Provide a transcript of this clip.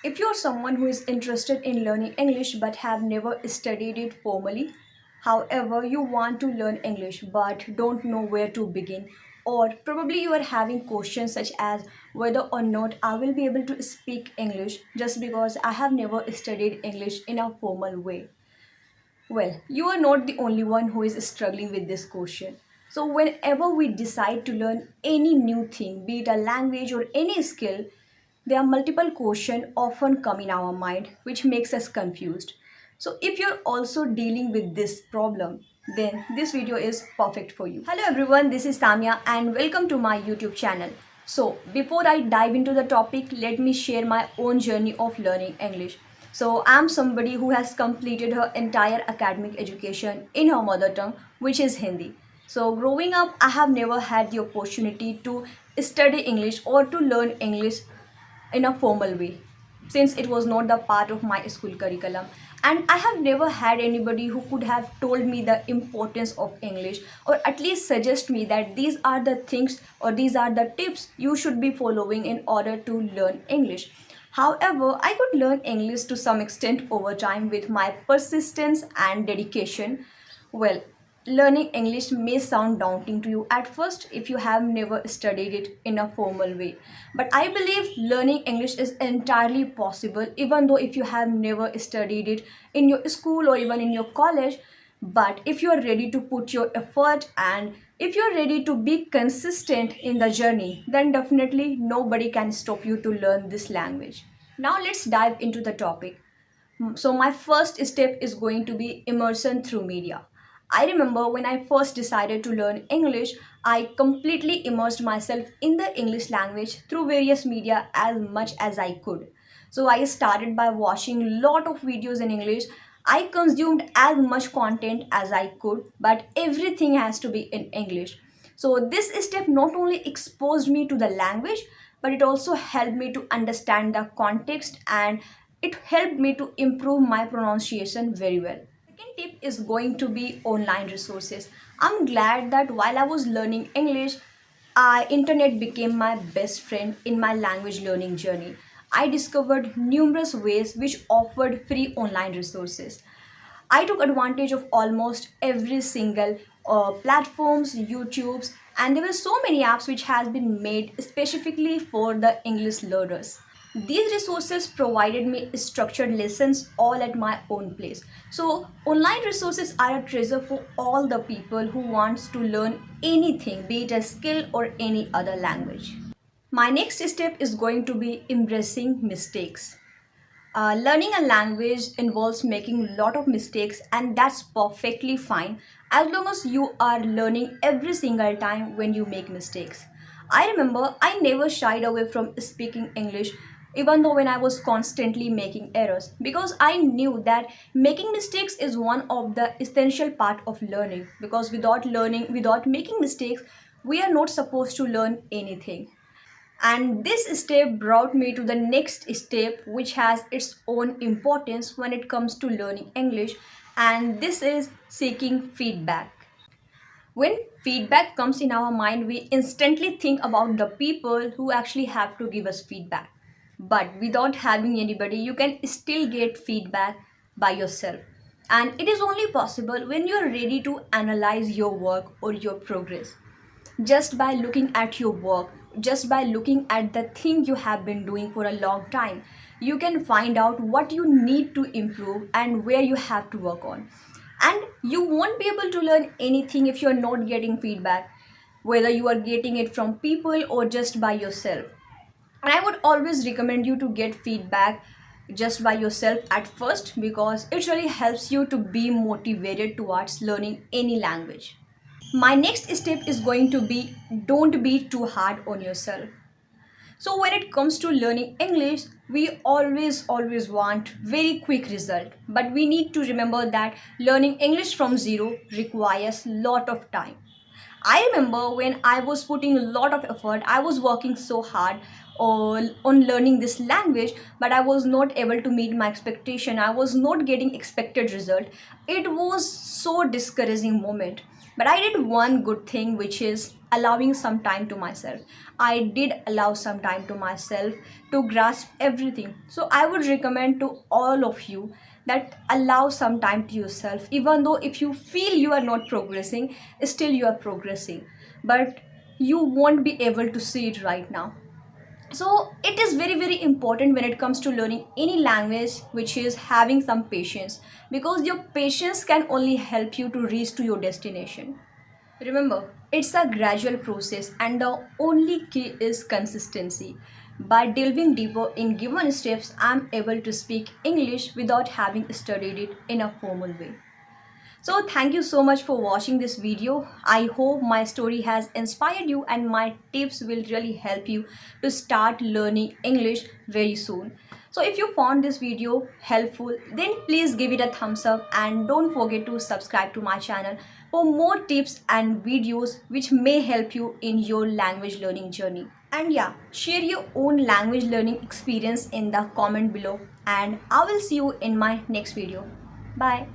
If you're someone who is interested in learning English but have never studied it formally, however, you want to learn English but don't know where to begin, or probably you are having questions such as whether or not I will be able to speak English just because I have never studied English in a formal way. Well, you are not the only one who is struggling with this question. So, whenever we decide to learn any new thing, be it a language or any skill, there are multiple questions often come in our mind which makes us confused. So, if you're also dealing with this problem, then this video is perfect for you. Hello everyone, this is Samiya and welcome to my YouTube channel. So, before I dive into the topic, let me share my own journey of learning English. So I'm somebody who has completed her entire academic education in her mother tongue, which is Hindi. So growing up, I have never had the opportunity to study English or to learn English in a formal way, since it was not the part of my school curriculum. And I have never had anybody who could have told me the importance of English, or at least suggest me that these are the things or these are the tips you should be following in order to learn English. However, I could learn English to some extent over time with my persistence and dedication. Well, learning English may sound daunting to you at first if you have never studied it in a formal way. But I believe learning English is entirely possible even though if you have never studied it in your school or even in your college. But if you are ready to put your effort and if you're ready to be consistent in the journey, then definitely nobody can stop you to learn this language. Now let's dive into the topic. So my first step is going to be immersion through media. I remember when I first decided to learn English, I completely immersed myself in the English language through various media as much as I could. So I started by watching a lot of videos in English. I consumed as much content as I could, but everything has to be in English. So this step not only exposed me to the language, but it also helped me to understand the context, and it helped me to improve my pronunciation very well. Second tip is going to be online resources. I'm glad that while I was learning English, internet became my best friend in my language learning journey. I discovered numerous ways which offered free online resources. I took advantage of almost every single platforms, YouTube's, and there were so many apps which has been made specifically for the English learners. These resources provided me structured lessons all at my own place. So online resources are a treasure for all the people who wants to learn anything, be it a skill or any other language. My next step is going to be embracing mistakes. Learning a language involves making a lot of mistakes, and that's perfectly fine as long as you are learning every single time when you make mistakes. I remember I never shied away from speaking English, even though when I was constantly making errors, because I knew that making mistakes is one of the essential part of learning, because without learning, without making mistakes, we are not supposed to learn anything. And this step brought me to the next step, which has its own importance when it comes to learning English, and this is seeking feedback. When feedback comes in our mind, we instantly think about the people who actually have to give us feedback. But without having anybody, you can still get feedback by yourself. And it is only possible when you are ready to analyze your work or your progress. Just by looking at your work, just by looking at the thing you have been doing for a long time, you can find out what you need to improve and where you have to work on. And you won't be able to learn anything if you're not getting feedback, whether you are getting it from people or just by yourself. And I would always recommend you to get feedback just by yourself at first, because it really helps you to be motivated towards learning any language. My next step is going to be don't be too hard on yourself. So when it comes to learning English, we always want very quick result. But we need to remember that learning English from zero requires lot of time. I remember when I was putting a lot of effort, I was working so hard on learning this language, but I was not able to meet my expectation. I was not getting expected result. It was so discouraging moment. But I did one good thing, which is allowing some time to myself. I did allow some time to myself to grasp everything. So I would recommend to all of you that allow some time to yourself, even though if you feel you are not progressing, still you are progressing, but you won't be able to see it right now. So it is very important when it comes to learning any language, which is having some patience, because your patience can only help you to reach to your destination. Remember, it's a gradual process and the only key is consistency. By delving deeper in given steps, I'm able to speak English without having studied it in a formal way. So thank you so much for watching this video. I hope my story has inspired you and my tips will really help you to start learning English very soon. So if you found this video helpful, then please give it a thumbs up and don't forget to subscribe to my channel for more tips and videos which may help you in your language learning journey. And yeah, share your own language learning experience in the comment below, and I will see you in my next video. Bye.